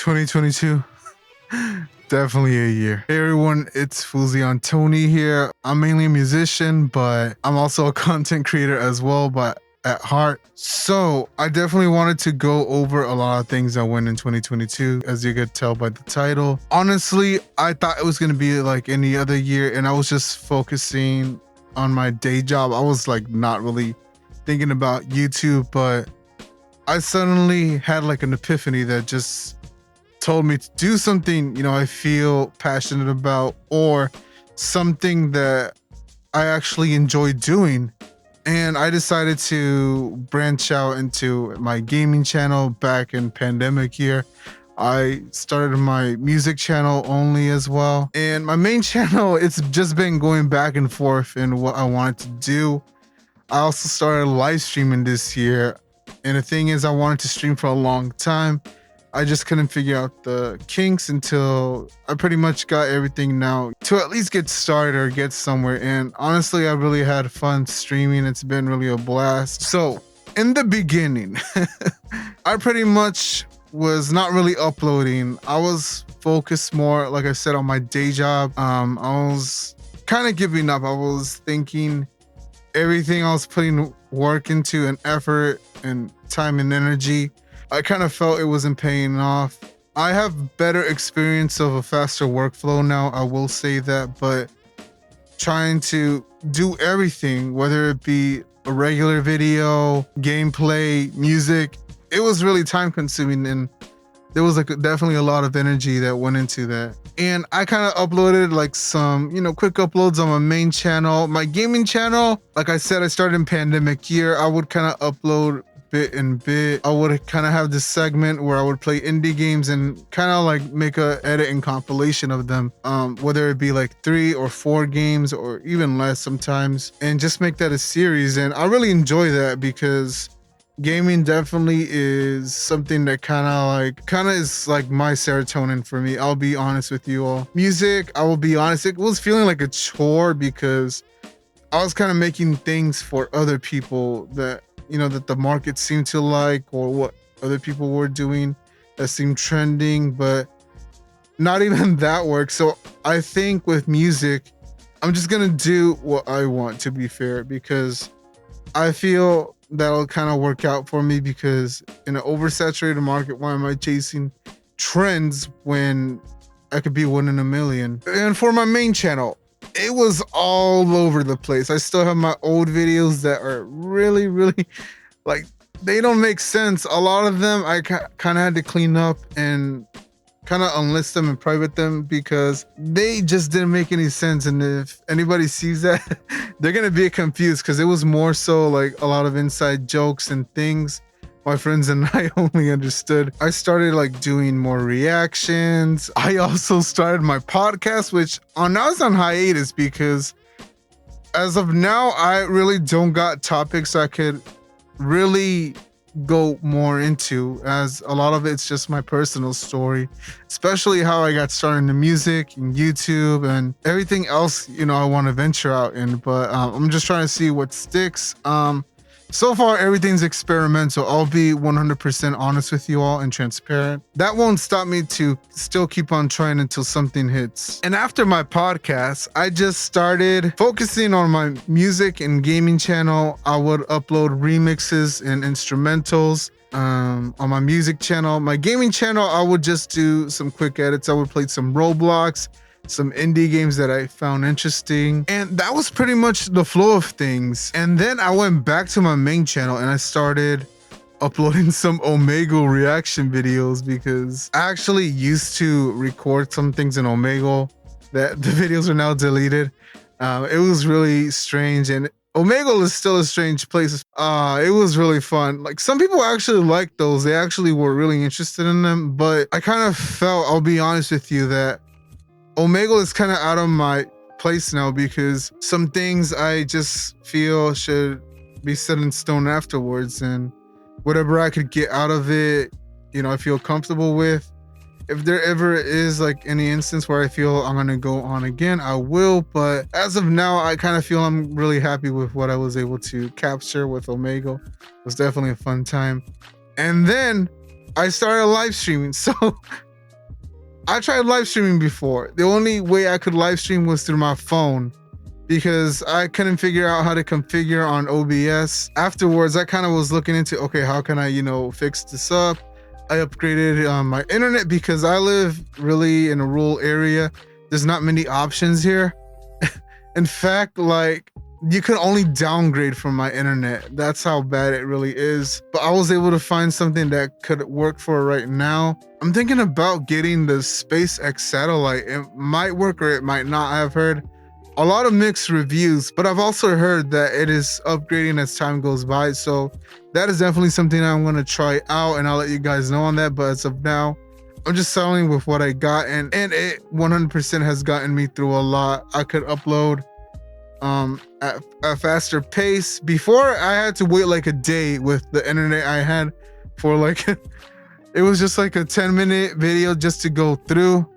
2022. Definitely a year. Hey everyone, it's Fuzi on Tony here. I'm mainly a musician, but I'm also a content creator as well, but at heart. So I definitely wanted to go over a lot of things that went in 2022, as you could tell by the title. Honestly, I thought it was going to be like any other year, and I was just focusing on my day job. I was like not really thinking about YouTube, but I suddenly had like an epiphany that just told me to do something, I feel passionate about, or something that I actually enjoy doing. And I decided to branch out into my gaming channel back in pandemic year. I started my music channel only as well. And my main channel, it's just been going back and forth in what I wanted to do. I also started live streaming this year. And the thing is, I wanted to stream for a long time. I just couldn't figure out the kinks until I pretty much got everything now to at least get started or get somewhere. And honestly, I really had fun streaming. It's been really a blast. So in the beginning, I pretty much was not really uploading. I was focused more, like I said, on my day job. I was kind of giving up. I was thinking everything I was putting work into and effort and time and energy, I kind of felt it wasn't paying off. I have better experience of a faster workflow now, I will say that, but trying to do everything, whether it be a regular video, gameplay, music, it was really time consuming, and there was like definitely a lot of energy that went into that. And I kind of uploaded like some, quick uploads on my main channel. My gaming channel, like I said, I started in pandemic year. I would kind of upload bit and bit. I would kind of have this segment where I would play indie games and kind of like make a edit and compilation of them, whether it be like 3 or 4 games or even less sometimes, and just make that a series. And I really enjoy that because gaming definitely is something that kind of is like my serotonin for me. I'll be honest with you all. Music, I will be honest, it was feeling like a chore because I was kind of making things for other people that that the market seemed to like, or what other people were doing that seemed trending, but not even that works. So I think with music, I'm just gonna do what I want, to be fair, because I feel that'll kind of work out for me, because in an oversaturated market, why am I chasing trends when I could be one in a million? And for my main channel, it was all over the place. I still have my old videos that are really, really, like, they don't make sense. A lot of them I kind of had to clean up and kind of unlist them and private them because they just didn't make any sense. And if anybody sees that, they're gonna be confused, because it was more so like a lot of inside jokes and things my friends and I only understood. I started like doing more reactions. I also started my podcast, which now it's on hiatus because as of now, I really don't got topics I could really go more into, as a lot of it's just my personal story, especially how I got started in the music and YouTube and everything else, I want to venture out in. But I'm just trying to see what sticks. So far, everything's experimental. I'll be 100% honest with you all and transparent. That won't stop me to still keep on trying until something hits. And after my podcast, I just started focusing on my music and gaming channel. I would upload remixes and instrumentals on my music channel. My gaming channel, I would just do some quick edits. I would play some Roblox, some indie games that I found interesting, and that was pretty much the flow of things. And then I went back to my main channel and I started uploading some Omegle reaction videos, because I actually used to record some things in Omegle that the videos are now deleted. It was really strange, and Omegle is still a strange place. It was really fun. Like, some people actually liked those. They actually were really interested in them, but I kind of felt, I'll be honest with you, that Omegle is kind of out of my place now, because some things I just feel should be set in stone afterwards, and whatever I could get out of it, I feel comfortable with. If there ever is like any instance where I feel I'm gonna go on again, I will. But as of now, I kind of feel I'm really happy with what I was able to capture with Omegle. It was definitely a fun time. And then I started live streaming. So I tried live streaming before. The only way I could live stream was through my phone because I couldn't figure out how to configure on OBS. Afterwards, I kind of was looking into, okay, how can I, fix this up? I upgraded my internet because I live really in a rural area. There's not many options here. In fact, like, you can only downgrade from my internet. That's how bad it really is. But I was able to find something that could work for right now. I'm thinking about getting the SpaceX satellite. It might work or it might not. I've heard a lot of mixed reviews, but I've also heard that it is upgrading as time goes by. So that is definitely something I'm going to try out, and I'll let you guys know on that. But as of now, I'm just settling with what I got, and it 100% has gotten me through a lot. I could upload at a faster pace. Before, I had to wait like a day with the internet I had for like it was just like a 10-minute video just to go through.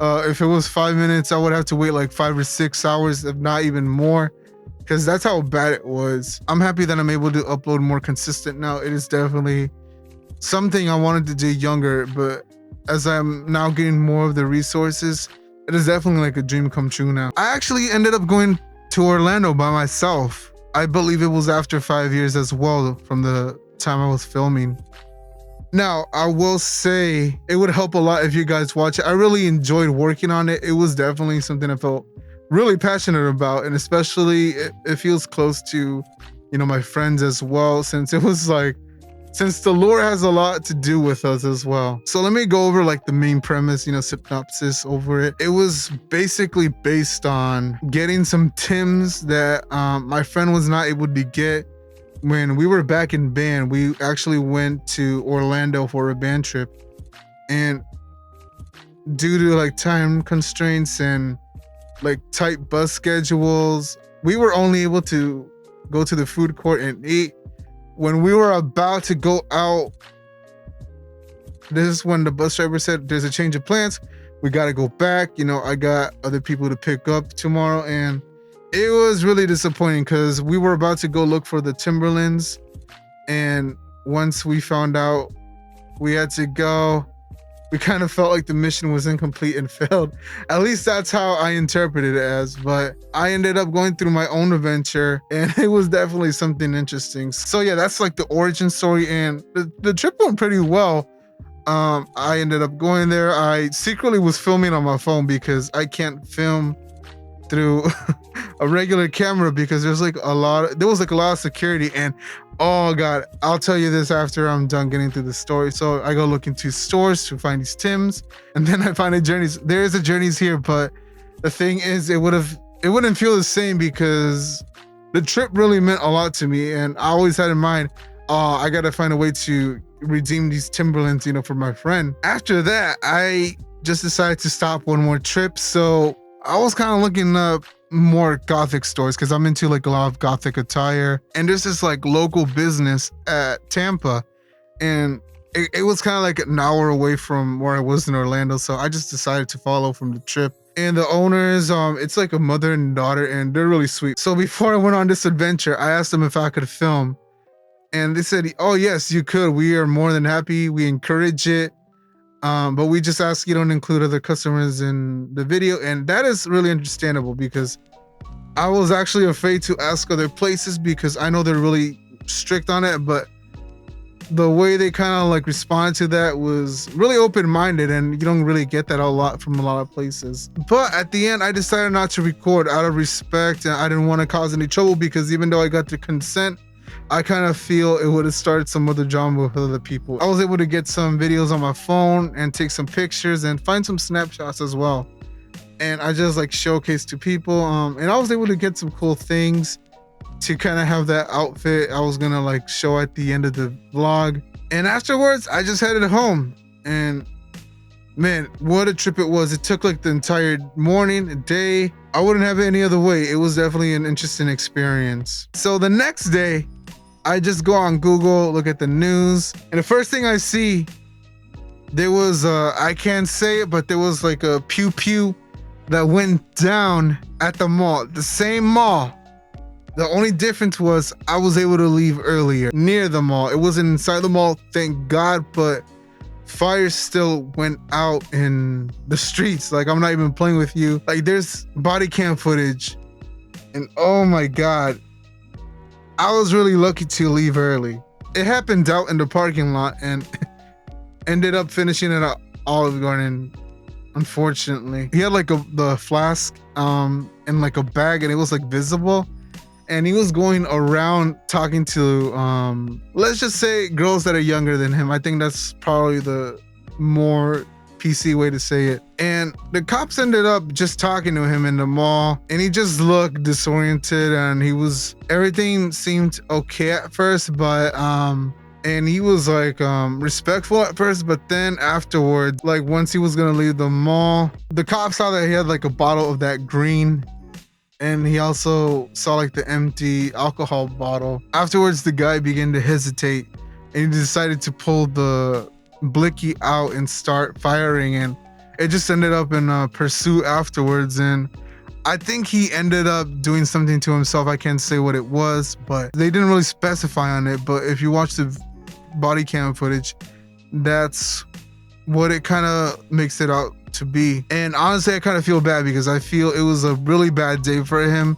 If it was 5 minutes, I would have to wait like 5 or 6 hours, if not even more, because that's how bad it was. I'm happy that I'm able to upload more consistent now. It is definitely something I wanted to do younger, but as I'm now getting more of the resources, it is definitely like a dream come true now. I actually ended up going to Orlando by myself. I believe it was after 5 years as well from the time I was filming. Now, I will say it would help a lot if you guys watch it. I really enjoyed working on it. It was definitely something I felt really passionate about, and especially it feels close to, my friends as well, since the lore has a lot to do with us as well. So let me go over like the main premise, synopsis over it. It was basically based on getting some Tims that my friend was not able to get when we were back in band. We actually went to Orlando for a band trip, and due to like time constraints and like tight bus schedules, we were only able to go to the food court and eat. When we were about to go out, this is when the bus driver said there's a change of plans. We got to go back. I got other people to pick up tomorrow, and it was really disappointing because we were about to go look for the Timberlands, and once we found out we had to go, we kind of felt like the mission was incomplete and failed. At least that's how I interpreted it as, but I ended up going through my own adventure, and it was definitely something interesting. So yeah, that's like the origin story, and the trip went pretty well. I ended up going there. I secretly was filming on my phone because I can't film through a regular camera because there was like a lot of security, and oh god, I'll tell you this after I'm done getting through the story. So I go look into stores to find these Tims, and then I find a Journeys. There is a Journeys here, but the thing is, it wouldn't feel the same because the trip really meant a lot to me, and I always had in mind, I gotta find a way to redeem these Timberlands, for my friend. After that, I just decided to stop one more trip, so I was kind of looking up more gothic stores because I'm into like a lot of gothic attire, and there's this like local business at Tampa, and it was kind of like an hour away from where I was in Orlando, so I just decided to follow from the trip. And the owners, it's like a mother and daughter, and they're really sweet. So before I went on this adventure, I asked them if I could film, and they said, oh yes, you could. We are more than happy. We encourage it. But we just ask you don't include other customers in the video, and that is really understandable because I was actually afraid to ask other places because I know they're really strict on it, but the way they kind of like responded to that was really open-minded, and you don't really get that a lot from a lot of places. But at the end, I decided not to record out of respect, and I didn't want to cause any trouble because even though I got the consent, I kind of feel it would have started some other drama with other people. I was able to get some videos on my phone and take some pictures and find some snapshots as well. And I just like showcased to people. And I was able to get some cool things to kind of have that outfit I was gonna like show at the end of the vlog. And afterwards, I just headed home. And man, what a trip it was. It took like the entire morning, a day. I wouldn't have it any other way. It was definitely an interesting experience. So the next day, I just go on Google, look at the news, and the first thing I see, there was I can't say it, but there was like a pew pew that went down at the mall, the same mall. The only difference was I was able to leave earlier near the mall. It wasn't inside the mall, thank God, but fire still went out in the streets. Like, I'm not even playing with you. Like, there's body cam footage, and oh my God, I was really lucky to leave early. It happened out in the parking lot and ended up finishing at Olive Garden. Unfortunately, he had like the flask in like a bag, and it was like visible, and he was going around talking to let's just say girls that are younger than him. I think that's probably the more PC way to say it. And the cops ended up just talking to him in the mall, and he just looked disoriented, and everything seemed okay at first, but and he was like respectful at first, but then afterwards, like once he was gonna leave the mall, the cop saw that he had like a bottle of that green, and he also saw like the empty alcohol bottle. Afterwards, the guy began to hesitate, and he decided to pull the blicky out and start firing, and it just ended up in a pursuit afterwards. And I think he ended up doing something to himself. I can't say what it was, but they didn't really specify on it. But if you watch the body cam footage, that's what it kind of makes it out to be. And honestly, I kind of feel bad because I feel it was a really bad day for him,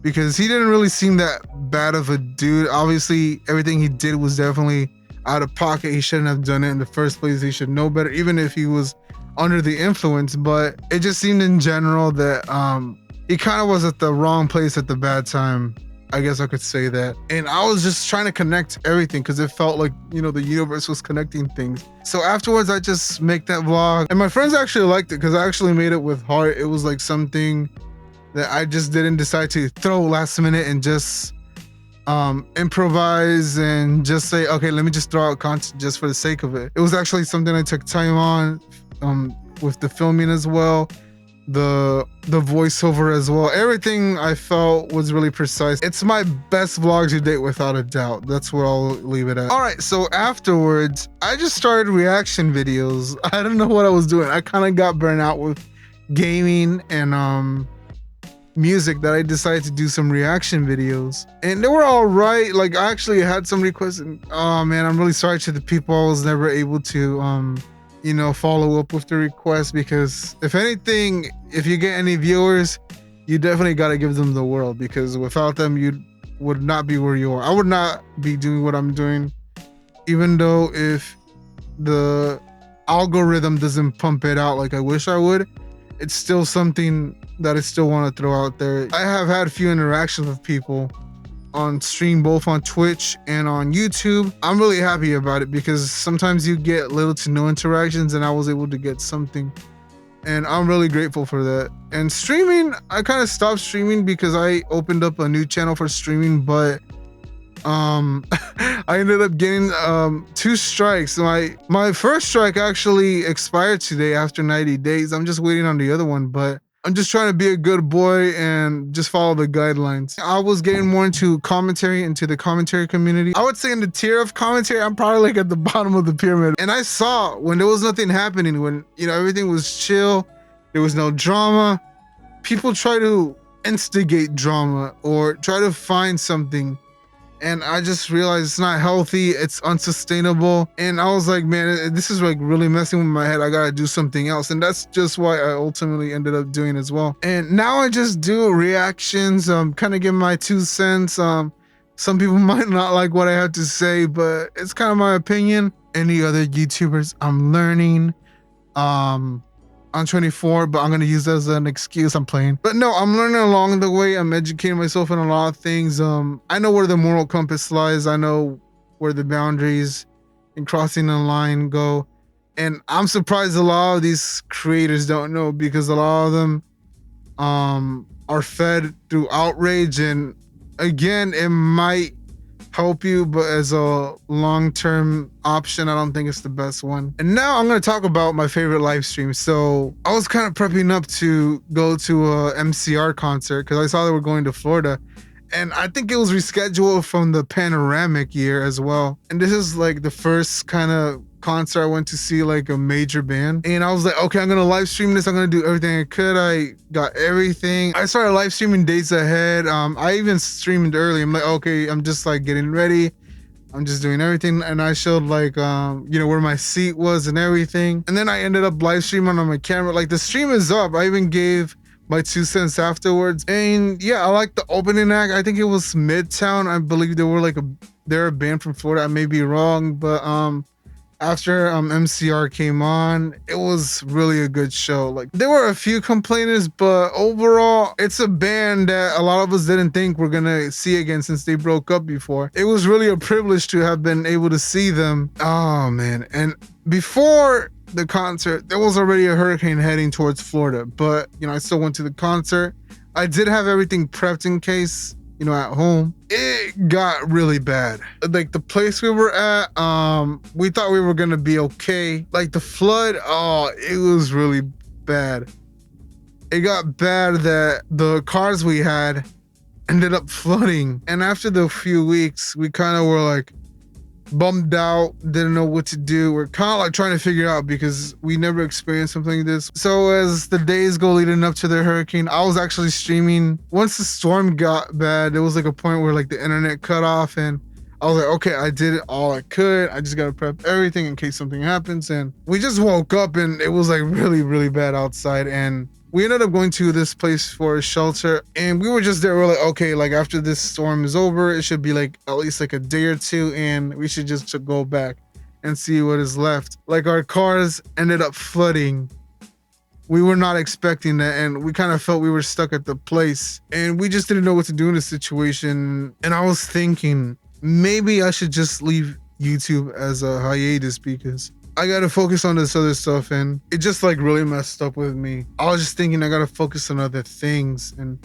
because he didn't really seem that bad of a dude. Obviously, everything he did was definitely out of pocket. He shouldn't have done it in the first place. He should know better, even if he was under the influence. But it just seemed in general that he kind of was at the wrong place at the bad time. I guess I could say that. And I was just trying to connect everything because it felt like, you know, the universe was connecting things. So afterwards, I just make that vlog. And my friends actually liked it because I actually made it with heart. It was like something that I just didn't decide to throw last minute and just improvise and just say, okay, let me just throw out content just for the sake of it. It was actually something I took time on with the filming as well. The voiceover as well. Everything I felt was really precise. It's my best vlog to date without a doubt. That's where I'll leave it at. All right, so afterwards, I just started reaction videos. I don't know what I was doing. I kind of got burnt out with gaming and music that I decided to do some reaction videos. And they were all right. Like, I actually had some requests, and oh man, I'm really sorry to the people I was never able to you know, follow up with the request, because if anything, if you get any viewers, you definitely got to give them the world, because without them, you would not be where you are. I would not be doing what I'm doing, even though if the algorithm doesn't pump it out like I wish I would, it's still something that I still want to throw out there. I have had a few interactions with people on stream, both on Twitch and on YouTube. I'm really happy about it because sometimes you get little to no interactions, and I was able to get something, and I'm really grateful for that. And streaming, I kind of stopped streaming because I opened up a new channel for streaming, but I ended up getting 2 strikes. My first strike actually expired today after 90 days. I'm just waiting on the other one, but I'm just trying to be a good boy and just follow the guidelines. I was getting more into the commentary community. I would say in the tier of commentary, I'm probably like at the bottom of the pyramid. And I saw when there was nothing happening, when, you know, everything was chill, there was no drama, people try to instigate drama or try to find something. And I just realized it's not healthy, it's unsustainable. And I was like, man, this is like really messing with my head. I gotta do something else. And that's just why I ultimately ended up doing as well. And now I just do reactions, kind of give my 2 cents. Some people might not like what I have to say, but it's kind of my opinion. Any other YouTubers, I'm learning. I'm 24, but I'm gonna use that as an excuse. I'm playing, but no, I'm learning along the way. I'm educating myself in a lot of things. I know where the moral compass lies. I know where the boundaries and crossing the line go, and I'm surprised a lot of these creators don't know, because a lot of them are fed through outrage, and again, it might help you, but as a long-term option, I don't think it's the best one. And now I'm going to talk about my favorite live stream. So I was kind of prepping up to go to a MCR concert because I saw they were going to Florida, and I think it was rescheduled from the panoramic year as well. And this is like the first kind of concert I went to see, like a major band. And I was like, okay, I'm gonna live stream this. I'm gonna do everything I could. I got everything. I started live streaming days ahead. I even streamed early. I'm like, okay, I'm just like getting ready. I'm just doing everything, and I showed like where my seat was and everything. And then I ended up live streaming on my camera. Like the stream is up. I even gave my 2 cents afterwards. And yeah, I like the opening act. I think it was Midtown. I believe they're a band from Florida. I may be wrong, but after MCR came on, it was really a good show. Like there were a few complainers, but overall, it's a band that a lot of us didn't think we're gonna see again since they broke up before. It was really a privilege to have been able to see them. Oh man. And before the concert, there was already a hurricane heading towards Florida, but I still went to the concert. I did have everything prepped in case, at home. It got really bad. Like the place we were at, we thought we were gonna be okay. Like the flood, oh, it was really bad. It got bad that the cars we had ended up flooding. And after the few weeks, we kind of were like bummed out, didn't know what to do. We're kind of like trying to figure out because we never experienced something like this. So as the days go leading up to the hurricane, I was actually streaming. Once the storm got bad, there was like a point where like the internet cut off, and I was like, okay, I did it all I could. I just gotta prep everything in case something happens. And we just woke up and it was like really, really bad outside. And we ended up going to this place for a shelter, and we were just there. We're like, okay, like after this storm is over, it should be like at least like a day or two, and we should just go back and see what is left. Like our cars ended up flooding. We were not expecting that, and we kind of felt we were stuck at the place, and we just didn't know what to do in the situation. And I was thinking maybe I should just leave YouTube as a hiatus because I gotta focus on this other stuff, and it just like really messed up with me. I was just thinking I gotta focus on other things, and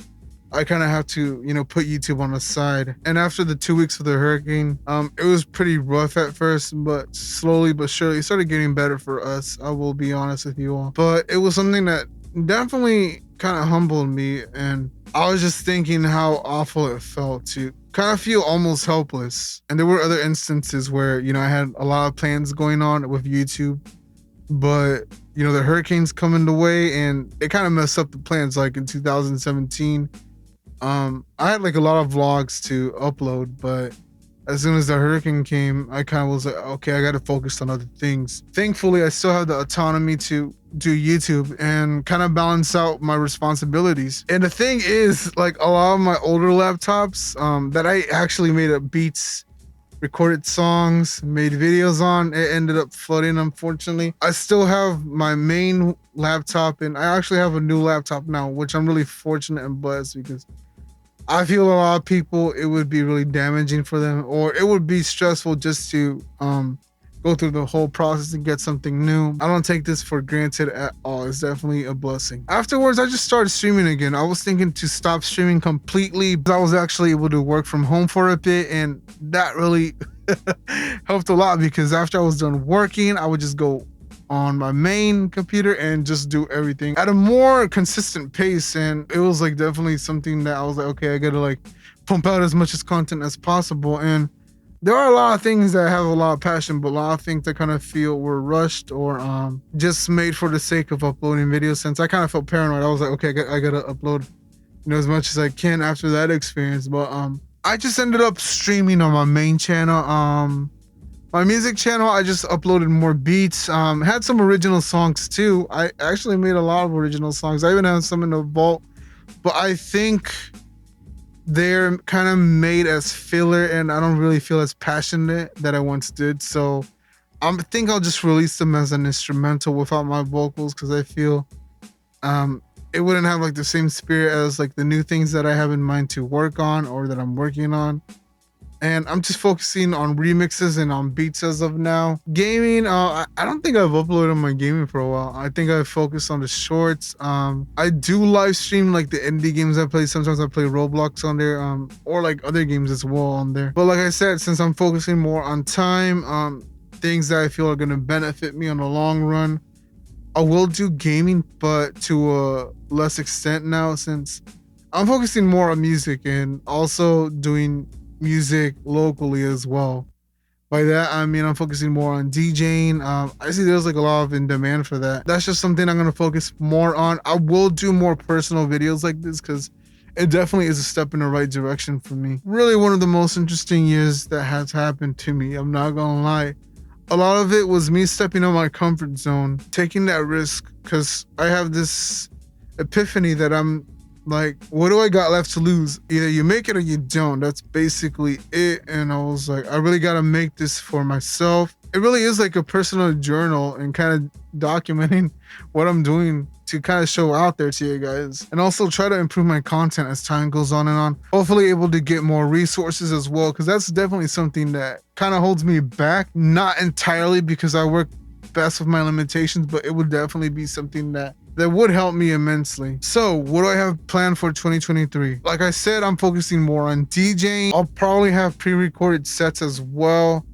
I kind of have to, put YouTube on the side. And after the 2 weeks of the hurricane, it was pretty rough at first, but slowly but surely it started getting better for us. I will be honest with you all. But it was something that definitely kind of humbled me, and I was just thinking how awful it felt to kind of feel almost helpless. And there were other instances where, I had a lot of plans going on with YouTube, but, the hurricanes coming the way and it kind of messed up the plans. Like in 2017, I had like a lot of vlogs to upload, but as soon as the hurricane came, I kind of was like, okay, I got to focus on other things. Thankfully, I still have the autonomy to do YouTube and kind of balance out my responsibilities. And the thing is, like a lot of my older laptops that I actually made up beats, recorded songs, made videos on, it ended up flooding, unfortunately. I still have my main laptop, and I actually have a new laptop now, which I'm really fortunate and blessed because I feel a lot of people, it would be really damaging for them, or it would be stressful just to go through the whole process and get something new. I don't take this for granted at all. It's definitely a blessing. Afterwards, I just started streaming again. I was thinking to stop streaming completely, but I was actually able to work from home for a bit, and that really helped a lot because after I was done working, I would just go on my main computer and just do everything at a more consistent pace. And it was like definitely something that I was like, okay, I gotta like pump out as much as content as possible. And there are a lot of things that have a lot of passion, but a lot of things that kind of feel were rushed or just made for the sake of uploading videos. Since I kind of felt paranoid, I was like, okay, I gotta upload as much as I can after that experience. But I just ended up streaming on my main channel. My music channel, I just uploaded more beats, had some original songs too. I actually made a lot of original songs. I even have some in the vault, but I think they're kind of made as filler, and I don't really feel as passionate that I once did. So I think I'll just release them as an instrumental without my vocals, because I feel it wouldn't have like the same spirit as like the new things that I have in mind to work on or that I'm working on. And I'm just focusing on remixes and on beats as of now. Gaming, I don't think I've uploaded my gaming for a while. I think I've focused on the shorts. I do live stream like the indie games I play. Sometimes I play Roblox on there, or like other games as well on there. But like I said, since I'm focusing more on time, things that I feel are gonna benefit me on the long run, I will do gaming, but to a less extent now, since I'm focusing more on music and also doing music locally as well. By that I mean I'm focusing more on DJing. I see there's like a lot of in demand for that. That's just something I'm gonna focus more on. I will do more personal videos like this because it definitely is a step in the right direction for me. Really one of the most interesting years that has happened to me. I'm not gonna lie. A lot of it was me stepping out my comfort zone, taking that risk, because I have this epiphany that I'm like, what do I got left to lose? Either you make it or you don't. That's basically it. And I was like, I really got to make this for myself. It really is like a personal journal and kind of documenting what I'm doing to kind of show out there to you guys, and also try to improve my content as time goes on and on. Hopefully able to get more resources as well, because that's definitely something that kind of holds me back. Not entirely because I work best with my limitations, but it would definitely be something that would help me immensely. So what do I have planned for 2023? Like I said, I'm focusing more on DJing. I'll probably have pre-recorded sets as well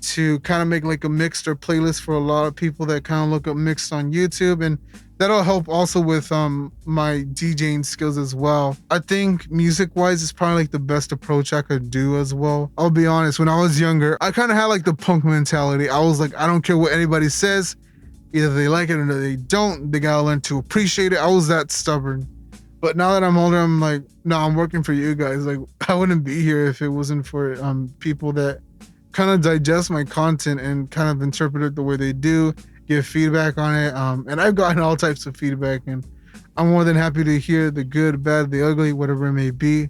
to kind of make like a mixed or playlist for a lot of people that kind of look up mixed on YouTube, and that'll help also with my DJing skills as well. I think music wise is probably like the best approach I could do as well. I'll be honest, when I was younger, I kind of had like the punk mentality. I was like, I don't care what anybody says. Either they like it or they don't. They gotta learn to appreciate it. I was that stubborn. But now that I'm older, I'm like, no, I'm working for you guys. Like, I wouldn't be here if it wasn't for people that kind of digest my content and kind of interpret it the way they do, give feedback on it. And I've gotten all types of feedback, and I'm more than happy to hear the good, bad, the ugly, whatever it may be.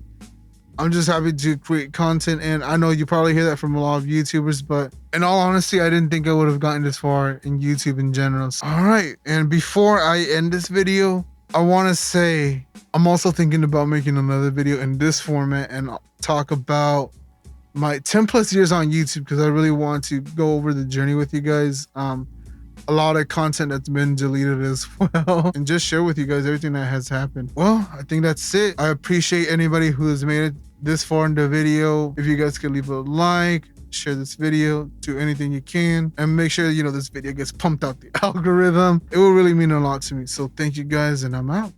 I'm just happy to create content, and I know you probably hear that from a lot of YouTubers, but in all honesty, I didn't think I would have gotten this far in YouTube in general. All right, and before I end this video, I want to say I'm also thinking about making another video in this format and talk about my 10 plus years on YouTube, because I really want to go over the journey with you guys. A lot of content that's been deleted as well, and just share with you guys everything that has happened. Well, I think that's it. I appreciate anybody who has made it this far in the video. If you guys could leave a like, share this video, do anything you can, and make sure this video gets pumped out the algorithm. It will really mean a lot to me. So thank you guys, and I'm out.